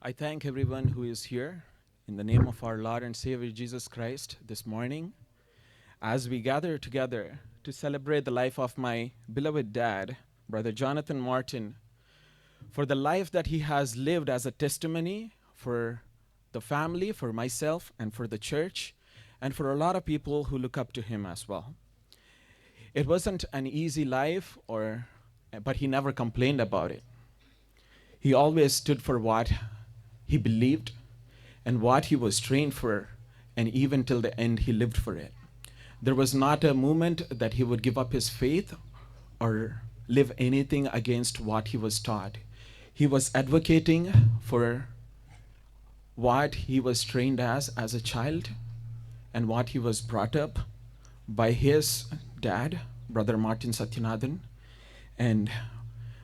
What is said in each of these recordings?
I thank everyone who is here in the name of our Lord and Savior Jesus Christ this morning as we gather together to celebrate the life of my beloved dad, Brother Jonathan Martin, for the life that he has lived as a testimony for the family, for myself, and for the church, and for a lot of people who look up to him as well. It wasn't an easy life, but he never complained about it. He always stood for what he believed and what he was trained for, and even till the end, he lived for it. There was not a moment that he would give up his faith or live anything against what he was taught. He was advocating for what he was trained as a child and what he was brought up by his dad, Brother Martin Satyanathan, and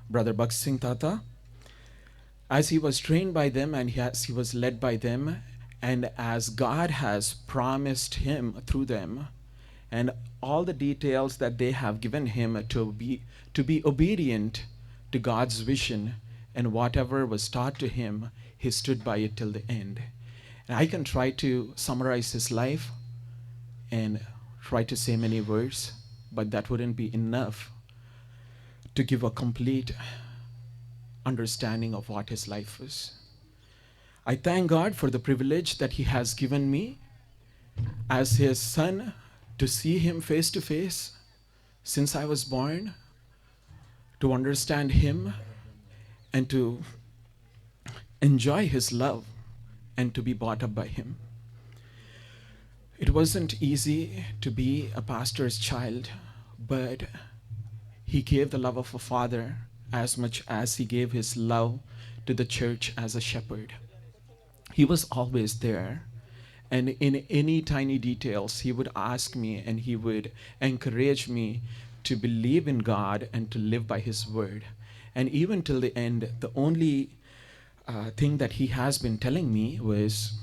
Brother Bhakt Singh Tata, as he was trained by them and as he was led by them, and as God has promised him through them, and all the details that they have given him to be obedient to God's vision, and whatever was taught to him, he stood by it till the end. And I can try to summarize his life and try to say many words, but that wouldn't be enough to give a complete understanding of what his life was. I thank God for the privilege that he has given me as his son to see him face to face since I was born, to understand him and to enjoy his love and to be brought up by him. It wasn't easy to be a pastor's child, but he gave the love of a father as much as he gave his love to the church as a shepherd. He was always there, and in any tiny details, he would ask me and he would encourage me to believe in God and to live by his word. And even till the end, the only thing that he has been telling me was,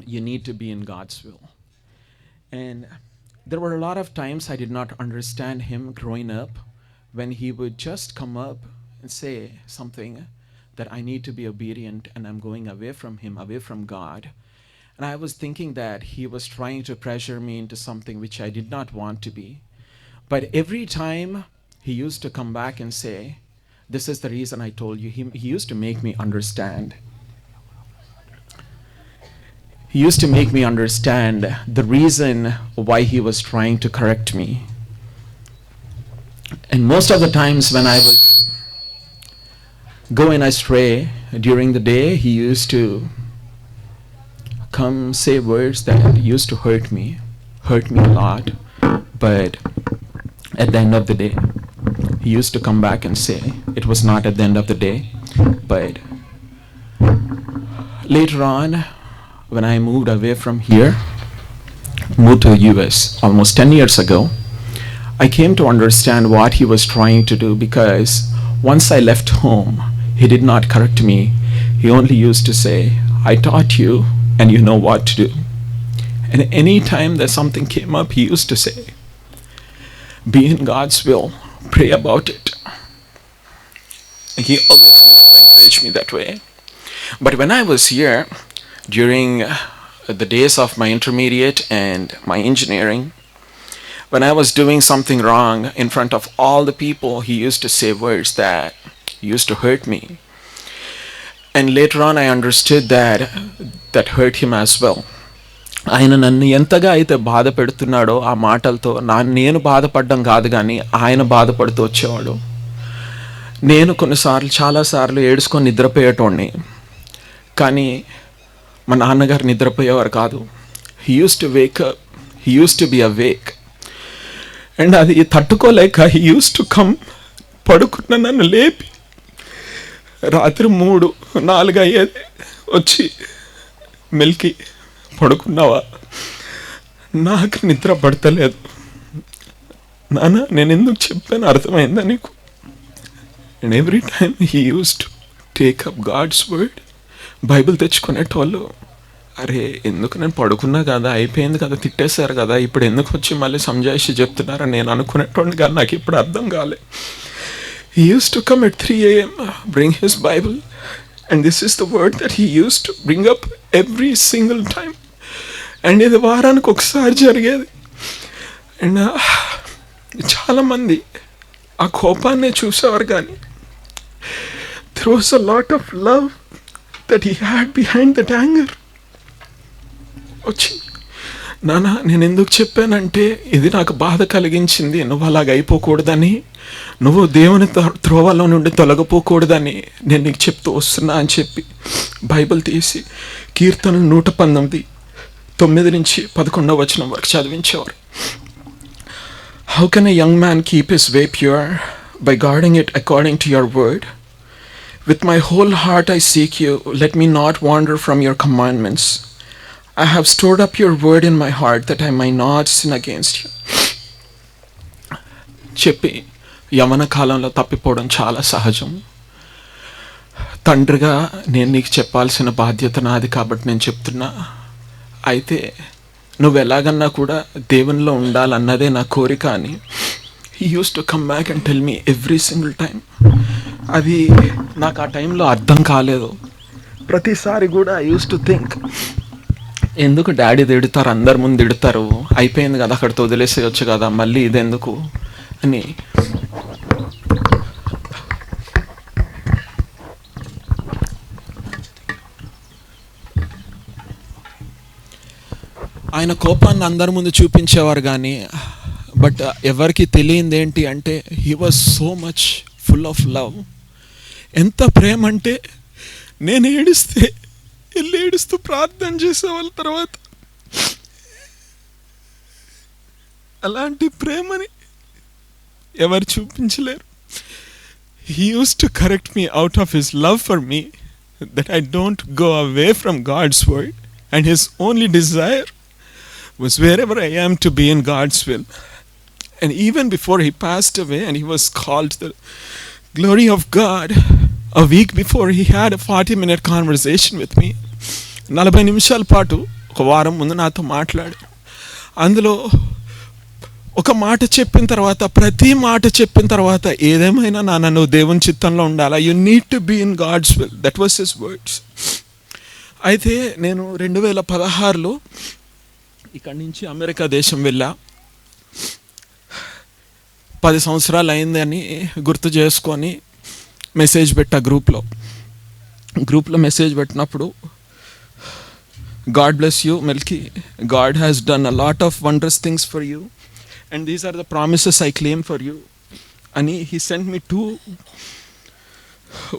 you need to be in God's will. And there were a lot of times I did not understand him growing up, when he would just come up and say something that I need to be obedient and I'm going away from him, away from God. And I was thinking that he was trying to pressure me into something which I did not want to be. But every time he used to come back and say, this is the reason I told you, he used to make me understand. He used to make me understand the reason why he was trying to correct me. And most of the times when I was going astray during the day, he used to come say words that used to hurt me a lot. But at the end of the day, he used to come back and say, it was not at the end of the day, but later on, when I moved away from here, moved to the US almost 10 years ago, I came to understand what he was trying to do, because once I left home, he did not correct me. He only used to say, I taught you and you know what to do. And any time that something came up, he used to say, be in God's will, pray about it. And he always used to encourage me that way. But when I was here, during the days of my intermediate and my engineering, when I was doing something wrong in front of all the people, he used to say words that used to hurt me. And later on I understood that hurt him as well. ఆయన నన్ను ఎంతగా అయితే బాధ పెడుతున్నాడో ఆ మాటలతో నేను బాధపడడం కాదు, కానీ ఆయన బాధపడుతూ వచ్చేవాడు. నేను చాలాసార్లు ఏడుచుకొని నిద్రపోయేటోడిని, కానీ మా నాన్నగారు నిద్రపోయేవారు కాదు. He used to wake up, he used to be awake. And అది తట్టుకోలేక హీ యూస్ టు కమ్, పడుకున్న నన్ను లేపి రాత్రి 3-4 అయ్యేది వచ్చి, మెల్కి పడుకున్నావా, నాకు నిద్ర పడతలేదు నాన్న, నేను ఎందుకు చెప్పాను అర్థమైందా నీకు? And every time he used to take up God's word. Bible తెచ్చుకునేటోళ్ళు, అరే ఎందుకు, నేను పడుకున్నా కదా, అయిపోయింది కదా, తిట్టేశారు కదా, ఇప్పుడు ఎందుకు వచ్చి మళ్ళీ సంజాయిషి చెప్తున్నారని నేను అనుకునేటోండి, కానీ నాకు ఇప్పుడు అర్థం కాలే. He used to come at 3 a.m., bring his Bible And this is the word that he used to bring up every single time. And ఇది వారానికి ఒకసారి జరిగేది. అండ్ చాలామంది ఆ కోపాన్నే చూసేవారు, కానీ there was a lot of love that he had behind that anger. వచ్చి నాన్న నేను ఎందుకు చెప్పానంటే ఇది నాకు బాధ కలిగించింది, నువ్వు అలాగ అయిపోకూడదని, నువ్వు దేవుని త్రోవలో నుండి తొలగిపోకూడదని నేను నీకు చెప్తూ వస్తున్నా అని చెప్పి బైబిల్ తీసి కీర్తనలు 119:9-11 వరకు చదివించేవారు. How can a young man keep his way pure? By guarding it according to your word. With my whole heart I seek you, let me not wander from your commandments. I have stored up your word in my heart that I might not sin against you. చెప్పి యవన కాలంలో తప్పిపోవడం చాలా సహజం. తండ్రిగా నేను నీకు చెప్పాల్సిన బాధ్యత నాది కాబట్టి నేను చెప్తున్నా. అయితే నువ్వు ఎలాగన్నా కూడా దేవునిలో ఉండాలన్నదే నా కోరిక అని he used to come back and tell me every single time. అది నాకు ఆ టైంలో అర్థం కాలేదు. ప్రతిసారి కూడా I used to think, ఎందుకు డాడీ తిడతారు, అందరి ముందు తిడతారు, అయిపోయింది కదా అక్కడితో వదిలేసేయచ్చు కదా, మళ్ళీ ఇదెందుకు అని. ఆయన కోపాన్ని అందరి ముందు చూపించేవారు, కానీ బట్ ఎవరికి తెలియంది ఏంటి అంటే he was so much full of love. ఎంత ప్రేమ అంటే నేను ఏడిస్తే వెళ్ళి ఏడుస్తూ ప్రార్థన చేసేవాళ్ళ తర్వాత అలాంటి ప్రేమని ఎవరు చూపించలేరు. He used to correct me out of his love for me, that I don't go away from God's word, and his only desire was wherever I am to be in God's will. And even before he passed away and he was called to the glory of God, a week before he had a 40-minute conversation with me. 40 నిమిషాల పాటు ఒక వారం ముందు నాతో మాట్లాడు. అందులో ఒక మాట చెప్పిన తర్వాత, ప్రతి మాట చెప్పిన తర్వాత, ఏదేమైనా నాన్న నువ్వు దేవుని చిత్తంలో ఉండాలా, you need to be in God's will. That was his words. అయితే నేను 2016లో ఇక్కడి నుంచి అమెరికా దేశం వెళ్ళా. 10 సంవత్సరాలు అయిందని గుర్తు చేసుకొని మెసేజ్ పెట్టా గ్రూప్లో మెసేజ్ పెట్టినప్పుడు, God bless you, Melki. God has done a lot of wondrous things for you. And these are the promises I claim for you. And he sent me 2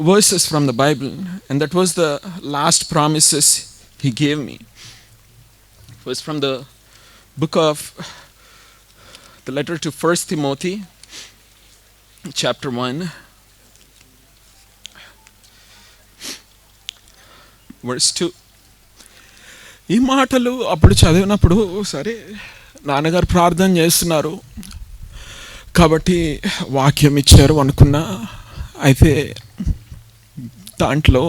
verses from the Bible. And that was the last promises he gave me. It was from the book of the letter to 1 Timothy, chapter 1. Verse 2. ఈ మాటలు అప్పుడు చదివినప్పుడు, సరే నాన్నగారు ప్రార్థన చేస్తున్నారు కాబట్టి వాక్యం ఇచ్చారు అనుకున్నా. అయితే దాంట్లో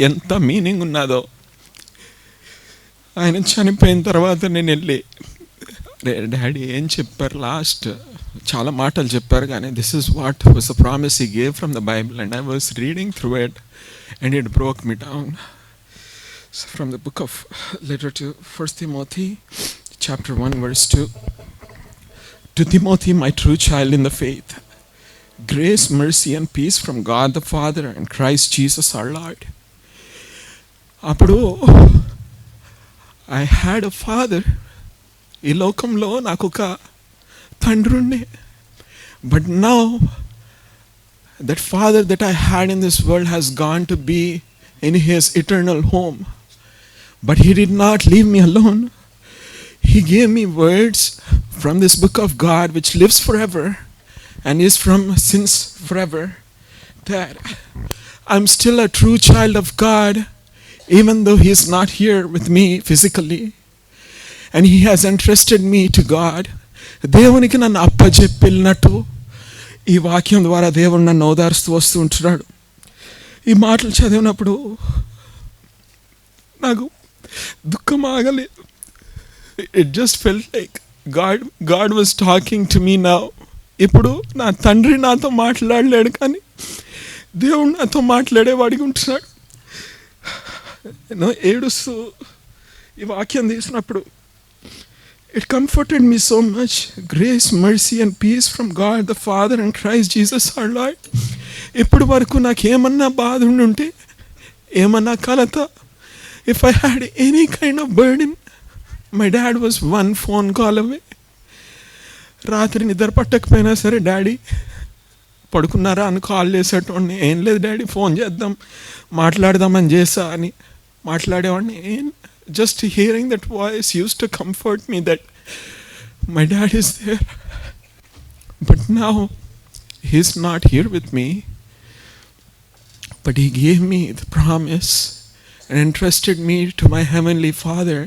ఎంత మీనింగ్ ఉన్నదో, ఆయన చనిపోయిన తర్వాత నేను వెళ్ళి, డాడీ ఏం చెప్పారు లాస్ట్, చాలా మాటలు చెప్పారు కానీ this is what was the promise he gave from the Bible. And I was reading through it and it broke me down. From the book of letter to 1 Timothy, chapter 1, verse 2. To Timothy, my true child in the faith, grace, mercy and peace from God the Father and Christ Jesus our Lord. Appudu I had a father. ఈ లోకంలో నాకు ఒక తండ్రి ఉండే. But now that father that I had in this world has gone to be in his eternal home. But he did not leave me alone. He gave me words from this book of God which lives forever and is from since forever, that I'm still a true child of God even though he is not here with me physically. And he has entrusted me to God. దేవునికి నన్ను అప్పచెప్పినట్టు ఈ వాక్యం ద్వారా దేవుడు నన్ను ఓదారుస్తూ వస్తూ ఉంటున్నాడు. ఈ మాటలు చదివినప్పుడు నాకు దుఃఖం ఆగలేదు. It just felt like God was talking to me now. ఇప్పుడు నా తండ్రి నాతో మాట్లాడలేడు కానీ దేవుడు నాతో మాట్లాడేవాడికి ఉంటున్నాడు. ఏడుస్తూ ఈ వాక్యం తీసినప్పుడు it comforted me so much. Grace, mercy and peace from God the Father and Christ Jesus our Lord. ఇప్పటి వరకు నాకు ఏమన్నా బాధ ఉండుంటే, ఏమన్నా కలత, if I had any kind of burden, my dad was one phone call away. రాత్రి నిద్ర పట్టకపోయినా సరే డాడీ పడుకున్నారా అని కాల్ చేసేటోడిని. ఏం లేదు డాడీ ఫోన్ చేద్దాం మాట్లాడదామని చేసా అని మాట్లాడేవాడిని. Just hearing that voice used to comfort me that my dad is there. But now he's not here with me. But he gave me the promise and entrusted me to my heavenly Father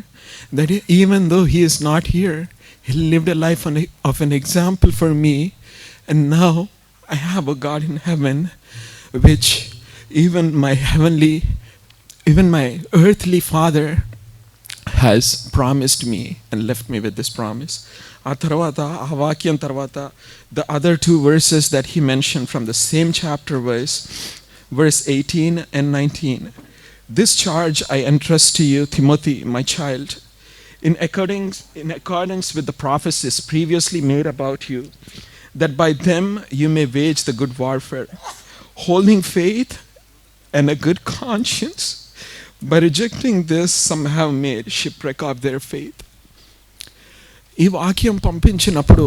that even though he is not here, he lived a life of an example for me. And now I have a God in heaven, which even my earthly father has promised me and left me with this promise. ఆ తర్వాత ఆ వాక్యం తర్వాత the other two verses that he mentioned from the same chapter verse 18 and 19. This charge I entrust to you, Timothy, my child, in accordance with the prophecies previously made about you, that by them you may wage the good warfare, holding faith and a good conscience. By rejecting this, some have made shipwreck of their faith. ఈ వాక్యం పంపించినప్పుడు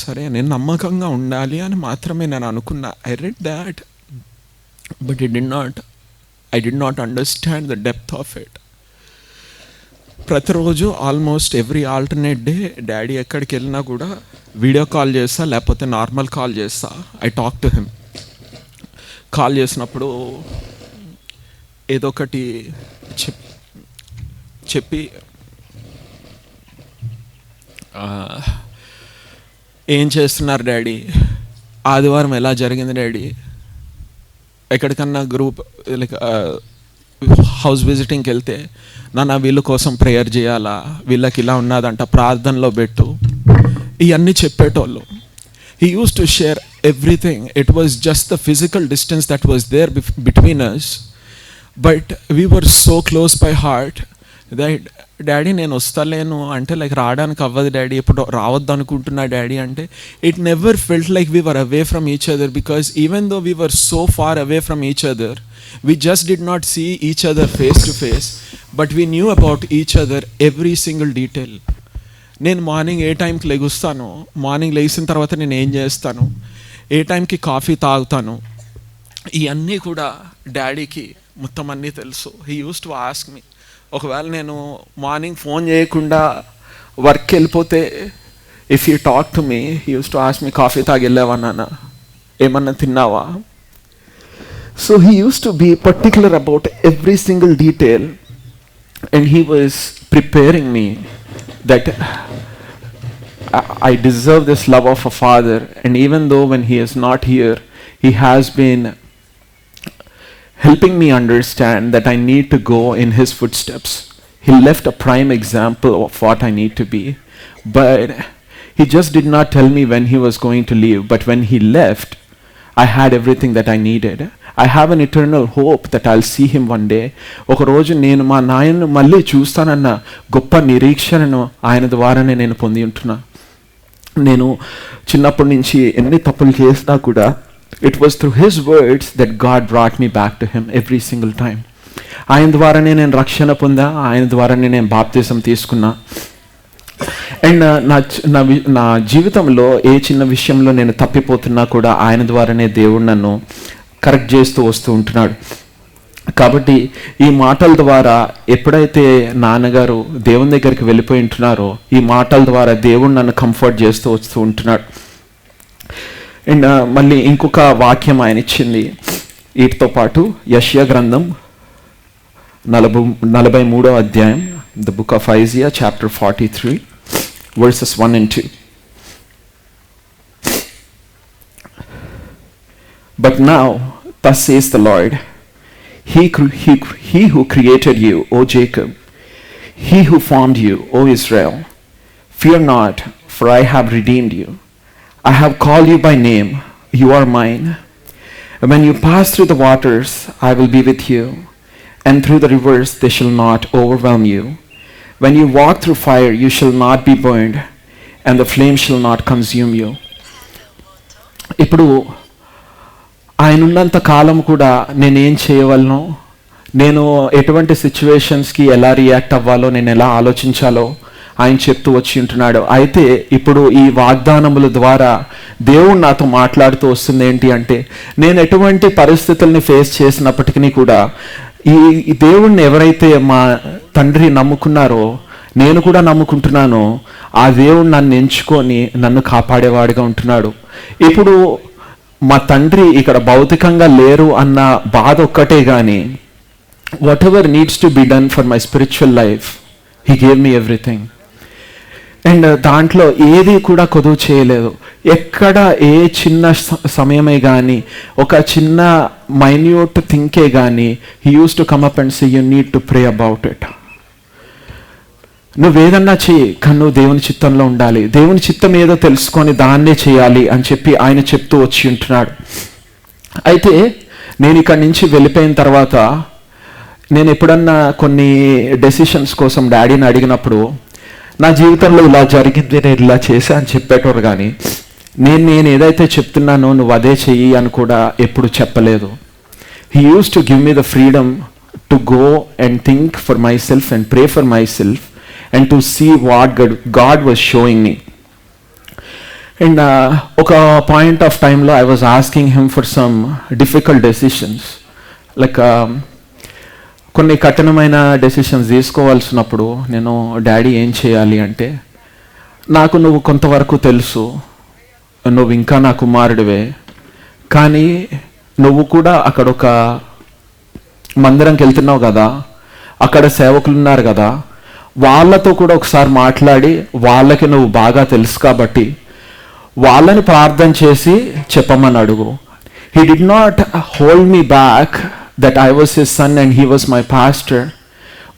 సరే నేను నమ్మకంగా ఉండాలి అని మాత్రమే నేను అనుకున్నా. I read that, but I did not understand the depth of it. ప్రతిరోజు almost every alternate day daddy ఎక్కడికి వెళ్ళినా కూడా వీడియో కాల్ చేస్తా, లేకపోతే నార్మల్ కాల్ చేస్తా. I talk to him. Call చేసినప్పుడు ఏదో ఒకటి చెప్పి ఏం చేస్తున్నారు డాడీ, ఆదివారం ఎలా జరిగింది డాడీ, ఎక్కడికన్నా గ్రూప్ లైక్ హౌస్ విజిటింగ్కి వెళ్తే నాన్న వీళ్ళ కోసం ప్రేయర్ చేయాలా, వీళ్ళకి ఇలా ఉన్నదంట ప్రార్థనలో పెట్టు, ఇవన్నీ చెప్పేటోళ్ళు. He used to share everything. It was just the physical distance that was there between us. But we were so close by heart that daddy నేను వస్తలేను అంటే లైక్ రావడానికి అవ్వదు డాడీ, ఎప్పుడు రావద్దు అనుకుంటున్నా డాడీ అంటే it never felt like we were away from each other, because even though we were so far away from each other, we just did not see each other face to face, but we knew about each other every single detail. నేను morning ఏ టైంకి లెగుస్తాను, morning లేచిన తర్వాత నేను ఏం చేస్తాను, ఏ టైంకి coffee తాగుతాను, ఇవన్నీ కూడా డాడీకి మొత్తం అన్నీ తెలుసు. He used to ask me, ఒకవేళ నేను మార్నింగ్ ఫోన్ చేయకుండా వర్క్ వెళ్ళిపోతే if you talk to me, he used to ask me coffee తాగి వెళ్ళావా నాన్న, ఏమన్నా తిన్నావా. So he used to be particular about every single detail, and he was preparing me that I deserve this love of a father, and even though when he is not here, he has been helping me understand that I need to go in his footsteps. He left a prime example of what I need to be, but he just did not tell me when he was going to leave, but when he left, I had everything that I needed. I have an eternal hope that I'll see him one day. ఒక రోజు నేను మా నాయనను మళ్ళీ చూస్తానన్న గొప్ప నిరీక్షణను ఆయన ద్వారానే నేను పొంది ఉంటున్నా. నేను చిన్నప్పటి నుంచి ఎన్ని తప్పులు చేసినా కూడా it was through his words that God brought me back to him every single time. ఆయన ద్వారానే నేను రక్షణ పొందా, ఆయన ద్వారానే నేను బాప్తిజం తీసుకున్నా. అండ్ నా జీవితంలో ఏ చిన్న విషయంలో నేను తప్పిపోతున్నా కూడా ఆయన ద్వారానే దేవుడు నన్ను కరెక్ట్ చేస్తూ వస్తూ ఉంటున్నాడు. కాబట్టి ఈ మాటల ద్వారా ఎప్పుడైతే నాన్నగారు దేవుని దగ్గరికి వెళ్ళిపోయి ఉంటున్నారో, ఈ మాటల ద్వారా దేవుడు నన్ను కంఫర్ట్ చేస్తూ వస్తూ ఉంటున్నాడు. అండ్ మళ్ళీ ఇంకొక వాక్యం ఆయన ఇచ్చింది వీటితో పాటు, యెషయా గ్రంథం 43వ అధ్యాయం, the book of Isaiah chapter 43 verses 1 and 2. But now, thus says the Lord, he who created you, O Jacob, he who formed you, O Israel, fear not, for I have redeemed you. I have called you by name, you are mine. When you pass through the waters, I will be with you, and through the rivers they shall not overwhelm you. When you walk through fire, you shall not be burned, and the flame shall not consume you. ఇప్పుడు ఆయన ఉన్నంత కాలం కూడా నేనేం చేయవలనో, నేను ఎటువంటి సిచ్యువేషన్స్కి ఎలా react అవ్వాలో, నేను ఎలా ఆలోచించాలో ఆయన చెప్తూ వచ్చి ఉంటున్నాడు. అయితే ఇప్పుడు ఈ వాగ్దానముల ద్వారా దేవుడు నాతో మాట్లాడుతూ వస్తుంది ఏంటి అంటే, నేను ఎటువంటి పరిస్థితుల్ని ఫేస్ చేసినప్పటికీ కూడా ఈ దేవుణ్ణి ఎవరైతే మా తండ్రి నమ్ముకున్నారో, నేను కూడా నమ్ముకుంటున్నానో, ఆ దేవుడు నన్ను ఎంచుకొని నన్ను కాపాడేవాడిగా ఉంటున్నాడు. ఇప్పుడు మా తండ్రి ఇక్కడ భౌతికంగా లేరు అన్న బాధ ఒక్కటే కానీ, what ever needs to be done for my spiritual life, he gave me everything. And దాంట్లో ఏది కూడా కొదువు చేయలేదు. ఎక్కడ ఏ చిన్న సమయమే కానీ, ఒక చిన్న మైన్యూట్ థింకే కానీ, he used to come up and say you need to pray about it. నువ్వేదన్నా చెయ్యి, కానీ నువ్వు దేవుని చిత్తంలో ఉండాలి, దేవుని చిత్తం ఏదో తెలుసుకొని దాన్నే చేయాలి అని చెప్పి ఆయన చెప్తూ వచ్చి ఉంటున్నాడు. అయితే నేను ఇక్కడి నుంచి వెళ్ళిపోయిన తర్వాత నేను ఎప్పుడన్నా కొన్ని డెసిషన్స్ కోసం డాడీని అడిగినప్పుడు, నా జీవితంలో ఇలా జరిగింది, నేను ఇలా చేశా అని చెప్పేటోరు కానీ నేను ఏదైతే చెప్తున్నానో నువ్వు అదే చెయ్యి అని కూడా ఎప్పుడు చెప్పలేదు. He used to give me the freedom to go and think for my self and pray for my self and to see what God was showing me. And oka point of time lo I was asking him for some difficult decisions, like కొన్ని కఠినమైన decisions తీసుకోవాల్సినప్పుడు నేను, daddy ఏం చేయాలి అంటే, నాకు నువ్వు కొంతవరకు తెలుసు, నువ్వు ఇంకా నా కుమారుడివే, కానీ నువ్వు కూడా అక్కడ ఒక మందిరంకి వెళ్తున్నావు కదా, అక్కడ సేవకులు ఉన్నారు కదా, వాళ్ళతో కూడా ఒకసారి మాట్లాడి, వాళ్ళకి నువ్వు బాగా తెలుసు కాబట్టి వాళ్ళని ప్రార్థన చేసి చెప్పమని అడుగు. He did not hold me back that I was his son and he was my pastor.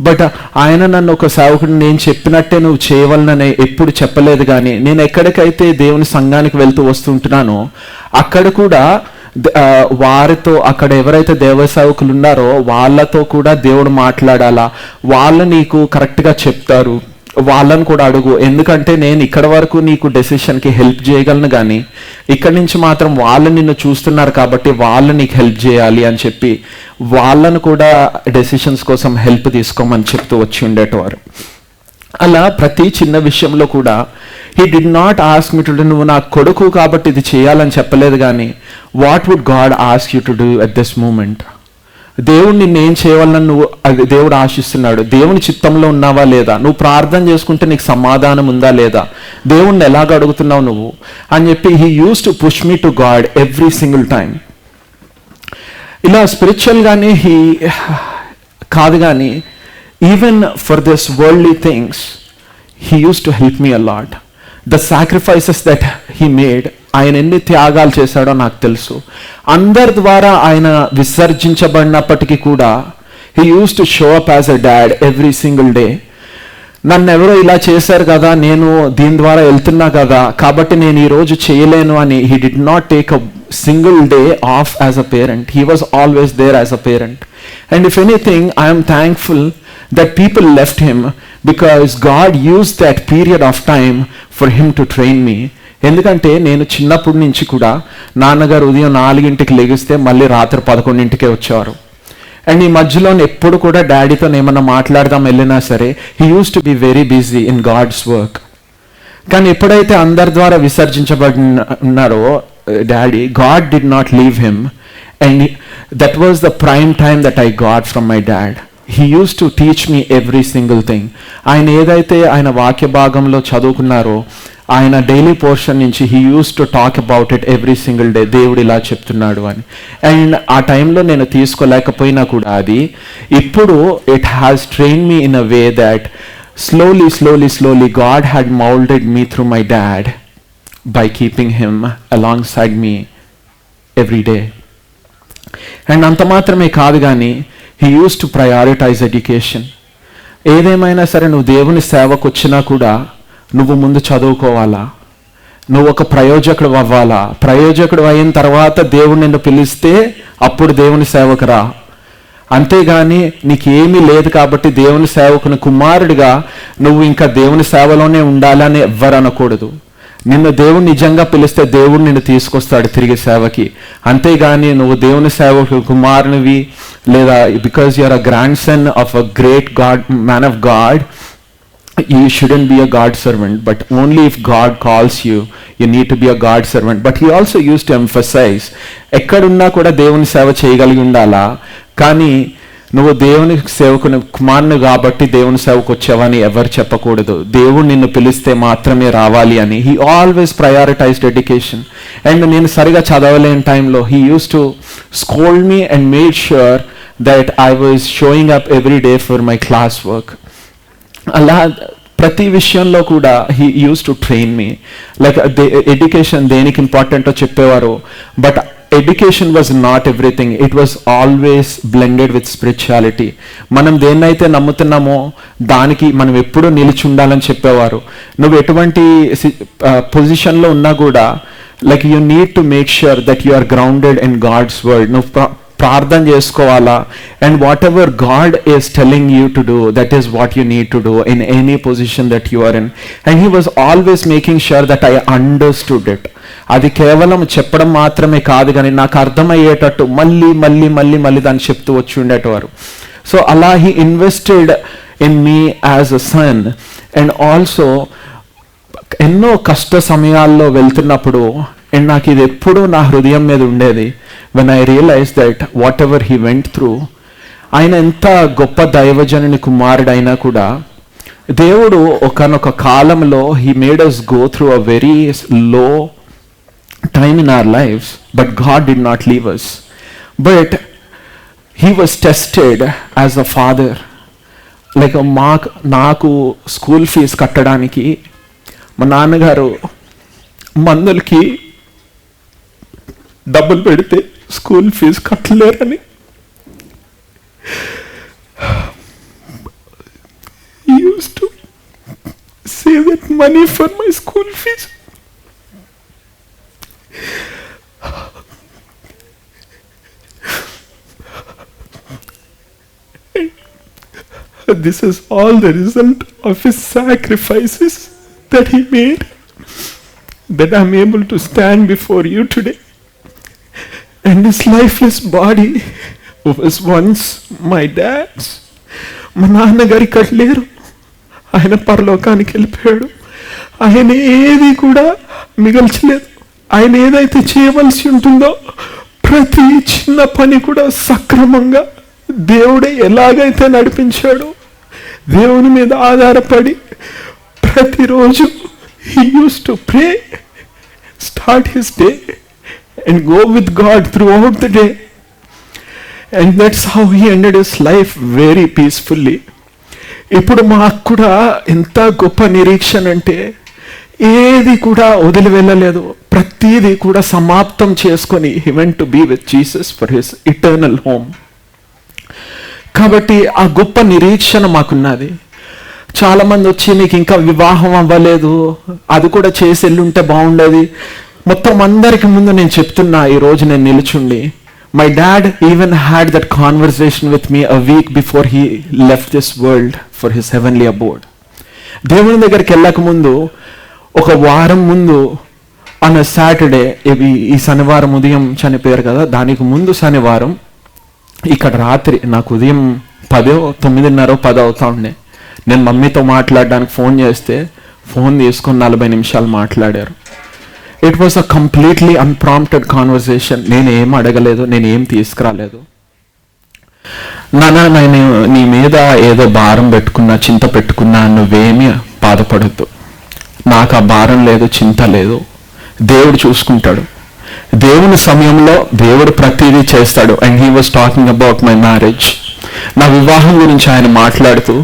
But ఆయన నన్ను ఒక సేవకుడు నేను చెప్పినట్టే నువ్వు చేయవలనని ఎప్పుడు చెప్పలేదు. కానీ నేను ఎక్కడికైతే దేవుని సంఘానికి వెళ్తూ వస్తుంటున్నానో అక్కడ కూడా వారితో, అక్కడ ఎవరైతే దేవ సేవకులు ఉన్నారో వాళ్ళతో కూడా దేవుడు మాట్లాడాలా, వాళ్ళు నీకు కరెక్ట్గా చెప్తారు, వాళ్ళని కూడా అడుగు. ఎందుకంటే నేను ఇక్కడ వరకు నీకు డెసిషన్కి హెల్ప్ చేయగలను, కానీ ఇక్కడి నుంచి మాత్రం వాళ్ళు నిన్ను చూస్తున్నారు కాబట్టి వాళ్ళు నీకు హెల్ప్ చేయాలి అని చెప్పి వాళ్ళను కూడా డెసిషన్స్ కోసం హెల్ప్ తీసుకోమని చెప్తూ వచ్చి ఉండేటవారు. అలా ప్రతి చిన్న విషయంలో కూడా he did not ask me to do, నువ్వు నా కొడుకు కాబట్టి ఇది చేయాలని చెప్పలేదు, కానీ what would God ask you to do at this moment. దేవుడు నిన్ను ఏం చేయాలని నువ్వు దేవుడు ఆశిస్తున్నాడు. దేవుని చిత్తంలో ఉన్నావా లేదా, నువ్వు ప్రార్థన చేసుకుంటే నీకు సమాధానం ఉందా లేదా, దేవుణ్ణి ఎలాగ అడుగుతున్నావు నువ్వు అని చెప్పి he used to push me to God every single time. ఇలా స్పిరిచువల్గానే హీ కాదు కానీ even for this worldly things he used to help me a lot. The sacrifices that he made, ఆయన ఎన్ని త్యాగాలు చేశాడో నాకు తెలుసు. అందరి ద్వారా ఆయన విసర్జించబడినప్పటికీ కూడా he used to show up as a dad every single day. నన్ను ఎవరో ఇలా చేశారు కదా, నేను దీని ద్వారా వెళ్తున్నా కదా కాబట్టి నేను ఈరోజు చేయలేను అని he did not take a single day off as a parent. He was always there as a parent. And if anything I'm thankful that people left him because God used that period of time for him to train me. ఎందుకంటే నేను చిన్నప్పటి నుంచి కూడా నాన్నగారు ఉదయం 4 లెగిస్తే మళ్ళీ రాత్రి 11 వచ్చేవారు. అండ్ ఈ మధ్యలో ఎప్పుడు కూడా డాడీతో ఏమన్నా మాట్లాడదాం వెళ్ళినా సరే he used to be very busy in God's work. కానీ ఎప్పుడైతే అందరి ద్వారా విసర్జించబడినారో daddy, God did not leave him, and that was the prime time that I got from my dad. He used to teach me every single thing. ఆయన ఏదైతే ఆయన వాక్య భాగంలో చదువుకున్నారో ఆయన డైలీ పోర్షన్ నుంచి he used to talk about it every single day. దేవుడు ఇలా చెప్తున్నాడు అని. అండ్ ఆ టైంలో నేను తీసుకోలేకపోయినా కూడా అది ఇప్పుడు it has train me in a way that slowly God had molded me through my dad by keeping him alongside me every day. And అంత మాత్రమే కాదు కానీ he used to prioritize education. ఏదేమైనా సరే నువ్వు దేవుని సేవకు వచ్చినా కూడా నువ్వు ముందు చదువుకోవాలా, నువ్వు ఒక ప్రయోజకుడు అవ్వాలా. ప్రయోజకుడు అయిన తర్వాత దేవుడు నిన్ను పిలిస్తే అప్పుడు దేవుని సేవకు రా. అంతేగాని నీకేమీ లేదు కాబట్టి దేవుని సేవకుని కుమారుడిగా నువ్వు ఇంకా దేవుని సేవలోనే ఉండాలని ఎవ్వరు అనకూడదు. నిన్ను దేవుడు నిజంగా పిలిస్తే దేవుడు నిన్ను తీసుకొస్తాడు తిరిగి సేవకి. అంతేగాని నువ్వు దేవుని సేవకు కుమారునివి లేదా because you're a grandson of a great God man of God, you shouldn't be a God servant, but only if God calls you, you need to be a God servant. But he also used to emphasize, ఎక్కడున్నా కూడా దేవుని సేవ చేయగలిగి ఉండాలా, కానీ నువ్వు దేవుని సేవకుని కుమారుని కాబట్టి దేవుని సేవకు వచ్చావని ఎవరు చెప్పకూడదు. దేవుడు నిన్ను పిలిస్తే మాత్రమే రావాలి అని. He always prioritised education. And నేను సరిగా చదవలేని టైంలో he used to scold me and made sure that I was showing up every day for my class work. అలా ప్రతి విషయంలో కూడా he used to train me. Like education దేనికి ఇంపార్టెంటో చెప్పేవారు, but education was not everything. It was always blended with spirituality. మనం దేన్నైతే నమ్ముతున్నామో దానికి మనం ఎప్పుడూ నిలిచి ఉండాలని చెప్పేవారు. నువ్వు ఎటువంటి పొజిషన్లో ఉన్నా కూడా like you need to make sure that you are grounded in God's word. నువ్వు ప్రార్థన చేసుకోవాలా, and whatever God is telling you to do, that is what you need to do in any position that you are in. And he was always making sure that I understood it. అది కేవలం చెప్పడం మాత్రమే కాదు, కానీ నాకు అర్థమయ్యేటట్టు మళ్ళీ మళ్ళీ మళ్ళీ మళ్ళీ దాన్ని చెప్తూ వచ్చి ఉండేటవారు. సో అలా he invested in me as a son. And also ఎన్నో కష్ట సమయాల్లో వెళ్తున్నప్పుడు అండ్ నాకు ఇది ఎప్పుడూ నా హృదయం మీద ఉండేది. When I realize that whatever he went through, ఆయన ఎంత గొప్ప దైవజనుని కుమారుడైనా కూడా దేవుడు ఒకనొక కాలంలో he made us go through a very low time in our lives, but God did not leave us. But he was tested as a father. Like నాకు స్కూల్ ఫీజు కట్టడానికి మా నాన్నగారు మందులకి డబ్బులు పెడితే స్కూల్ ఫీజు కట్టలేరని he used to save that money for my school fees. This is all the result of his sacrifices that he made, that I'm able to stand before you today. And this lifeless body was once my dad's. మా నాన్నగారి కట్లేరు, ఆయన పరలోకానికి వెళ్ళిపోయాడు. ఆయన ఏది కూడా మిగల్చలేదు. ఆయన ఏదైతే చేయవలసి ఉంటుందో ప్రతి చిన్న పని కూడా సక్రమంగా దేవుడే ఎలాగైతే నడిపించాడో దేవుని మీద ఆధారపడి ప్రతిరోజు he used to pray, start his day and go with God throughout the day. And that's how he ended his life very peacefully. ఇప్పుడు మాకు కూడా ఎంత గొప్ప నిరీక్షణ అంటే ఏది కూడా వదిలి వెళ్ళలేదు, ప్రతిదీ కూడా సమాప్తం చేసుకొని he went to be with Jesus for his eternal home. కాబట్టి ఆ గొప్ప నిరీక్షణ మాకున్నది. చాలామంది వచ్చి నీకు ఇంకా వివాహం అవ్వలేదు, అది కూడా చేసి వెళ్ళుంటే బాగుండేది. మొత్తం అందరికి ముందు నేను చెప్తున్నా, ఈరోజు నేను నిలుచుండి, my dad even had that conversation with me a week before he left this world for his heavenly abode. దేవుని దగ్గరికి వెళ్ళక ముందు ఒక వారం ముందు ఆన్ అ సాటర్డే, ఈ శనివారం ఉదయం చనిపోయారు కదా, దానికి ముందు శనివారం ఇక్కడ రాత్రి నాకు ఉదయం 9:30 అవుతా ఉండే. నేను మమ్మీతో మాట్లాడడానికి ఫోన్ చేస్తే ఫోన్ తీసుకొని 40 నిమిషాలు మాట్లాడారు. It was a completely unprompted conversation. నేను ఏం అడగలేదు, నేను ఏం తీసుకురాలేదు. నాన్న, నేను నీ మీద ఏదో భారం పెట్టుకున్నా, చింత పెట్టుకున్నా, నువ్వేమీ బాధపడద్దు. నాకు ఆ భారం లేదు, చింత లేదు. దేవుడు చూసుకుంటాడు. దేవుని సమయంలో దేవుడు ప్రతిదీ చేస్తాడు. And he was talking about my marriage. నా వివాహం గురించి ఆయన మాట్లాడుతూ,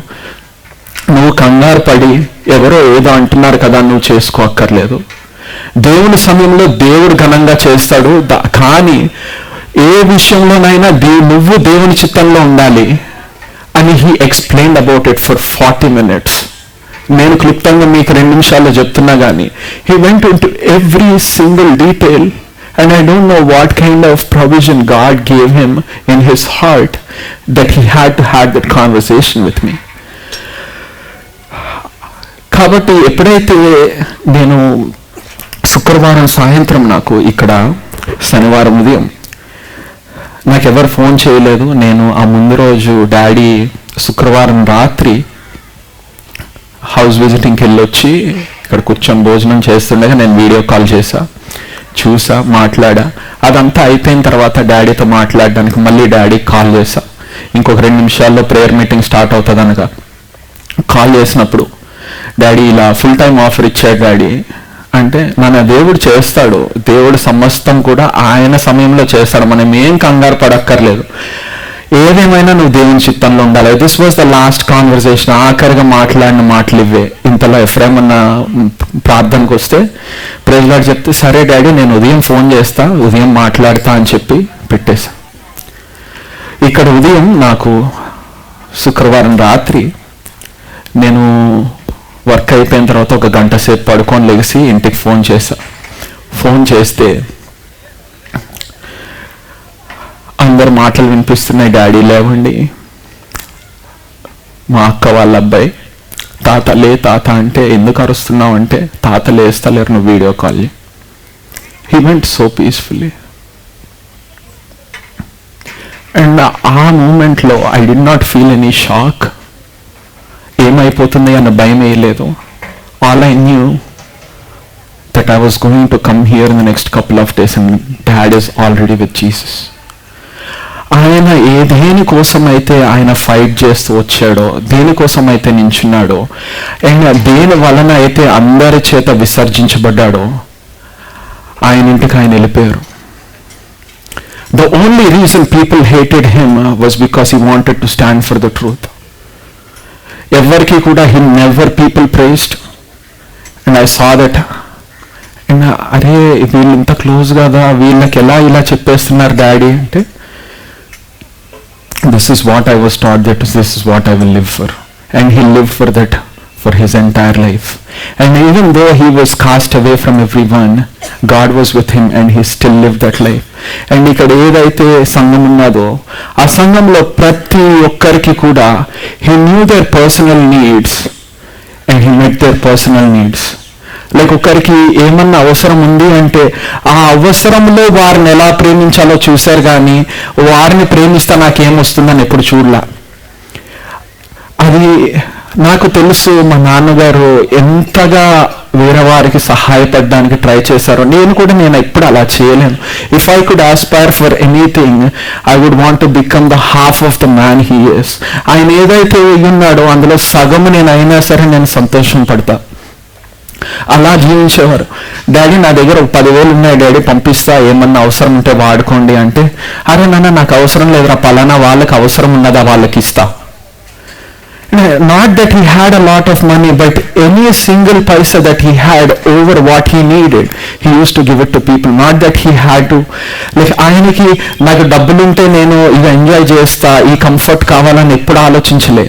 నువ్వు కంగారు పడి ఎవరో ఏదో అంటున్నారు కదా, నువ్వు చేసుకోక్కర్లేదు. దేవుని సమయంలో దేవుడు ఘనంగా చేస్తాడు. కానీ ఏ విషయంలోనైనా నువ్వు దేవుని చిత్తంలో ఉండాలి అని he explained about it for 40 minutes. నేను క్లుప్తంగా మీకు 2 నిమిషాల్లో చెప్తున్నా కానీ he went into every single detail And I don't know what kind of provision God gave him in his heart that he had to have that conversation with me. కాబట్టి ఎప్పుడైతే నేను శుక్రవారం సాయంత్రం, నాకు ఇక్కడ శనివారం ఉదయం నాకెవరు ఫోన్ చేయలేదు. నేను ఆ ముందు రోజు డాడీ శుక్రవారం రాత్రి హౌస్ విజిటింగ్కి వెళ్ళొచ్చి ఇక్కడ కూర్చొని భోజనం చేస్తుండగా నేను వీడియో కాల్ చూసా, మాట్లాడా. అదంతా అయిపోయిన తర్వాత డాడీతో మాట్లాడడానికి మళ్ళీ డాడీకి కాల్ చేశా. ఇంకొక 2 నిమిషాల్లో ప్రేయర్ మీటింగ్ స్టార్ట్ అవుతుంది అనగా కాల్ చేసినప్పుడు, డాడీ ఇలా ఫుల్ టైం ఆఫర్ ఇచ్చాడు డాడీ అంటే, మన దేవుడు చేస్తాడు, దేవుడు సమస్తం కూడా ఆయన సమయంలో చేస్తాడు, మనం ఏం కంగారు పడక్కర్లేదు, ఏదేమైనా నువ్వు దేవుని చిత్తంలో ఉండాలి. This was the last conversation, ఆఖరిగా మాట్లాడిన మాటలు ఇవే. ఇంతలో ఎఫ్రాయిం అన్న ప్రార్థనకు వస్తే ప్రైజ్ లార్డ్ చెప్తే, సరే డాడీ నేను ఉదయం ఫోన్ చేస్తా, ఉదయం మాట్లాడతా అని చెప్పి పెట్టేశా. ఇక్కడ ఉదయం నాకు శుక్రవారం రాత్రి నేను వర్క్ అయిపోయిన తర్వాత ఒక గంట సేపు పడుకొని లెగిసి ఇంటికి ఫోన్ చేశా. ఫోన్ చేస్తే అందరు మాటలు వినిపిస్తున్నాయి, డాడీ లేవండి. మా అక్క వాళ్ళ అబ్బాయి, తాత లే తాత అంటే, ఎందుకు అరుస్తున్నావు అంటే, తాత లేస్తలేరు, నువ్వు video call. He went so peacefully. And ఆ మూమెంట్లో I did not feel any shock, ఏమైపోతుంది అన్న భయం వేయలేదు. All I knew that I was going to come here in the next couple of days and dad is already with Jesus. ఆయన దేనికోసం అయితే ఆయన ఫైట్ చేస్తూ వచ్చాడో, దేనికోసం అయితే నించున్నాడో, అండ్ దేని వలన అయితే అందరి చేత విసర్జించబడ్డాడో, ఆయన ఇంటికి ఆయన వెళ్ళిపోయారు. The only reason people hated him was because he wanted to stand for the truth. ఎవరికి కూడా he never people praised, and I saw that. and అరే వీళ్ళు ఇంత క్లోజ్ కదా, వీళ్ళకి ఎలా ఇలా చెప్పేస్తున్నారు డాడీ అంటే, this is what I was taught, that this is what I will live for. And he lived for that for his entire life. And even though he was cast away from everyone, God was with him and he still lived that life. And ఇక్కడ ఏదైతే సంఘం ఉన్నదో ఆ సంఘంలో ప్రతి ఒక్కరికి కూడా he knew their personal needs and he met their personal needs. Like ఒకరికి ఏమన్నా అవసరం ఉంది అంటే ఆ అవసరంలో వారిని ఎలా ప్రేమించాలో చూశారు, కానీ వారిని ప్రేమిస్తే నాకేమొస్తుందని ఎప్పుడు చూడలా. అది నాకు తెలుసు. మా నాన్నగారు ఎంతగా వేరే వారికి సహాయపడడానికి ట్రై చేశారో నేను ఎప్పుడు అలా చేయలేను. If I could aspire for anything I would want to become the half of the man he is. ఆయన ఏదైతే ఉన్నాడో అందులో సగము నేను అయినా సరే నేను సంతోషం పడతా. అలా జీవించేవారు. డాడీ నా దగ్గర 10,000 ఉన్నాయి డాడీ పంపిస్తా, ఏమన్నా అవసరం ఉంటే వాడుకోండి అంటే, అరే నాన్న నాకు అవసరం లేదురా, పలానా వాళ్ళకి అవసరం ఉన్నదా వాళ్ళకి ఇస్తా. Not that he had a lot of money, but any single paisa that he had over what he needed, he used to give it to people. Not that he had to, like ఆయనకి నాకు డబ్బులుంటే నేను ఇవి enjoy చేస్తా, ఈ comfort కావాలని ఎప్పుడు ఆలోచించలే.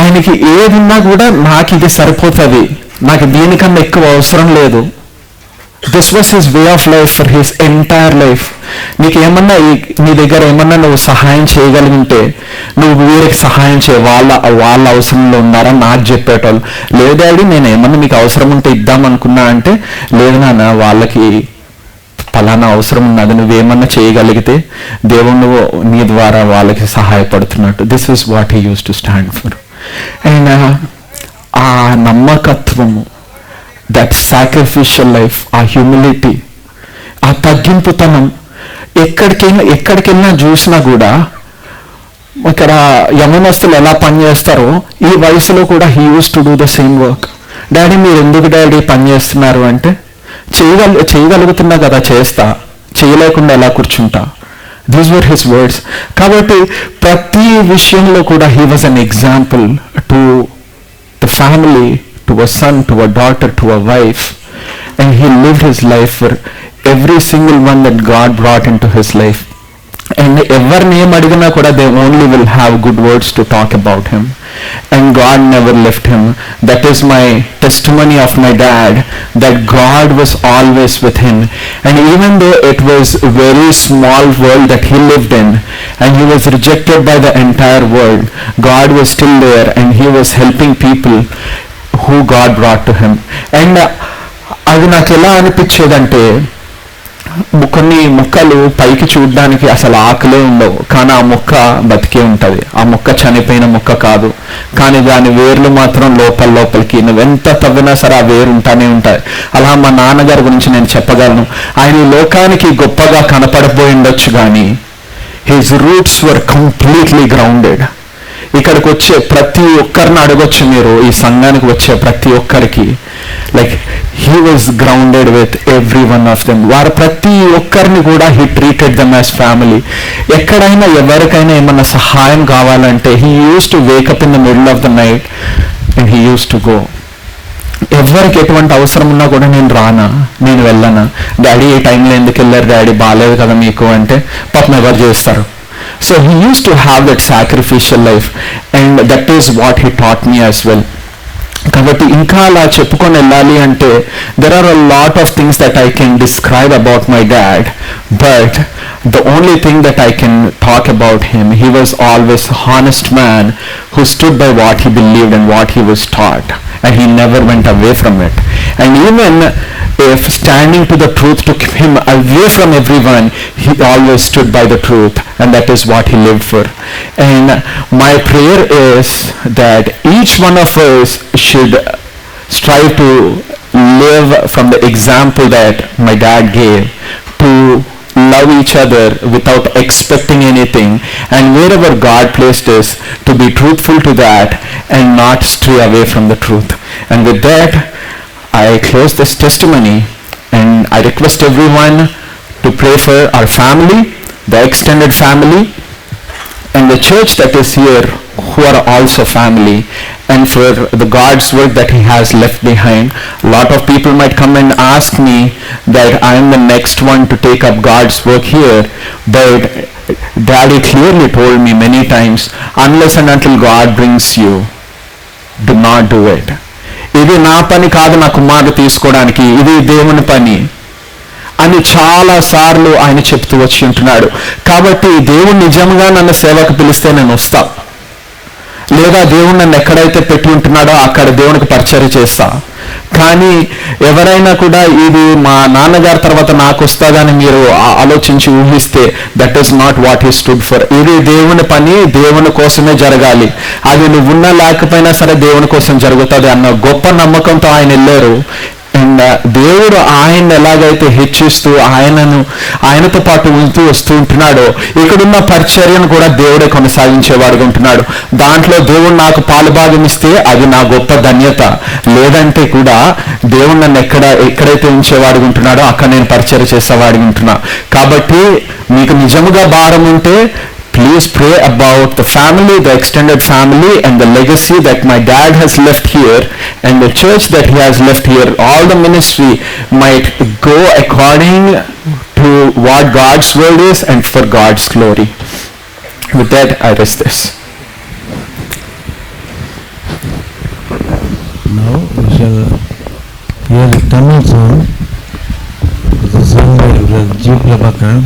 ఆయనకి ఏదున్నా కూడా నాకు ఇది సరిపోతుంది, నాకు దీనికన్నా ఎక్కువ అవసరం లేదు. This was his way of life for his entire life. నీకు ఏమన్నా నీ దగ్గర ఏమన్నా నువ్వు సహాయం చేయగలిగితే నువ్వు వీరికి సహాయం చేయ, వాళ్ళ అవసరంలో ఉన్నారని నాకు చెప్పేటోళ్ళు. లేదు డాడీ నేను ఏమన్నా మీకు అవసరం ఉంటే ఇద్దామనుకున్నా అంటే, లేదు నాన్న వాళ్ళకి ఫలానా అవసరం ఉన్నది, నువ్వేమన్నా చేయగలిగితే దేవుడు నువ్వు నీ ద్వారా వాళ్ళకి సహాయపడుతున్నట్టు. This is what he used to stand for. And ఆ నమ్మకత్వము, దట్ సాక్రిఫిషియల్ లైఫ్, ఆ హ్యూమిలిటీ, ఆ తగ్గింపుతనం ఎక్కడికెళ్ళినా చూసినా కూడా, ఇక్కడ యమనస్తులు ఎలా పనిచేస్తారో ఈ వయసులో కూడా he used to do the same work. Daddy మీరు ఎందుకు డాడీ పని చేస్తున్నారు అంటే, చేయగలుగుతున్నా కదా చేస్తా, చేయలేకుండా ఎలా కూర్చుంటా. These were his words. కాబట్టి ప్రతి విషయంలో కూడా he was an example to the family, to a son, to a daughter, to a wife, and he lived his life for every single one that God brought into his life. And ఎవరిని ఏం అడిగినా కూడా they only will have good words to talk about him. And God never left him. That is my testimony of my dad, that God was always with him. And even though it was a very small world that he lived in, and he was rejected by the entire world, God was still there and he was helping people who God brought to him. And అది నాకు ఎలా అనిపించేదంటే, కొన్ని మొక్కలు పైకి చూడడానికి అసలు ఆకులే ఉండవు, కానీ ఆ మొక్క బతికే ఉంటుంది. ఆ మొక్క చనిపోయిన మొక్క కాదు, కానీ దాని వేర్లు మాత్రం లోపలికి నువ్వెంత తవ్వినా సరే ఆ వేరు ఉంటానే ఉంటాయి. అలా మా నాన్నగారి గురించి నేను చెప్పగలను. ఆయన ఈ లోకానికి గొప్పగా కనపడబోయి ఉండొచ్చు, కానీ హిజ్ రూట్స్ వర్ కంప్లీట్లీ గ్రౌండెడ్. ఇక్కడికి వచ్చే ప్రతి ఒక్కరిని అడగొచ్చు మీరు, ఈ సంఘానికి వచ్చే ప్రతి ఒక్కరికి, like he was grounded with every one of them. వారు ప్రతి ఒక్కరిని కూడా he treated them as family. ఎక్కడైనా ఎవరికైనా ఏమన్నా సహాయం కావాలంటే he used to wake up in the middle of the night and he used to go. ఎవరికి ఎటువంటి అవసరం ఉన్నా కూడా నేను రానా, నేను వెళ్ళనా, డాడీ ఈ టైంలో ఎందుకు వెళ్ళారు డాడీ, బాగాలేదు కదా మీకు అంటే పాపం ఎవరు చేస్తారు. So he used to have that sacrificial life, and that is what he taught me as well. కాబట్టి ఇంకా అలా చెప్పుకొని వెళ్ళాలి అంటే there are a lot of things that I can describe about my dad, but the only thing that I can talk about him, he was always a honest man who stood by what he believed and what he was taught, and he never went away from it. And even if standing to the truth took him away from everyone, he always stood by the truth, and that is what he lived for. And my prayer is that each one of us should strive to live from the example that my dad gave, to love each other without expecting anything, and wherever God placed us, to be truthful to that and not stray away from the truth. And with that, I close this testimony, and I request everyone to pray for our family, the extended family, and the church that is here, who are also family, and for the God's work that he has left behind. A lot of people might come and ask me that I am the next one to take up God's work here, but Daddy clearly told me many times, unless and until God brings you, do not do it. ఇది నా పని కాదు నా కుమారుడు తీసుకోవడానికి, ఇది దేవుని పని అని చాలా సార్లు ఆయన చెప్తూ వచ్చి ఉంటున్నాడు. కాబట్టి దేవుడు నిజంగా నన్ను సేవకు పిలిస్తే నేను వస్తా, లేదా దేవుడు నన్ను ఎక్కడైతే పెట్టి ఉంటున్నాడో అక్కడ దేవునికి పరిచర్య చేస్తా. కానీ ఎవరైనా కూడా ఇది మా నాన్నగారి తర్వాత నాకు వస్తుందని మీరు ఆలోచించి ఊహిస్తే, that is not what he stood for. ఇది దేవుని పని, దేవుని కోసమే జరగాలి, అది నువ్వున్నా లేకపోయినా సరే దేవుని కోసం జరుగుతుంది అన్న గొప్ప నమ్మకంతో ఆయన వెళ్ళారు. అండ్ దేవుడు ఆయన ఎలాగైతే హెచ్చిస్తూ ఆయనతో పాటు ఉంటూ వస్తూ ఉంటున్నాడో, ఇక్కడున్న పరిచర్యను కూడా దేవుడే కొనసాగించేవాడుగా ఉంటున్నాడు. దాంట్లో దేవుడు నాకు పాలుభాగం ఇస్తే అది నా గొప్ప ధన్యత, లేదంటే కూడా దేవుడు నన్ను ఎక్కడైతే ఉంచేవాడుగా ఉంటున్నాడో అక్కడ నేను పరిచర్య చేసేవాడిగా ఉంటున్నా. కాబట్టి మీకు నిజముగా భారం ఉంటే please pray about the family, the extended family, and the legacy that my dad has left here, and the church that he has left here. All the ministry might go according to what God's word is and for God's glory. With that, I rest this. Now we shall hear a Tamil song. It is sung by G. Prabhakaran.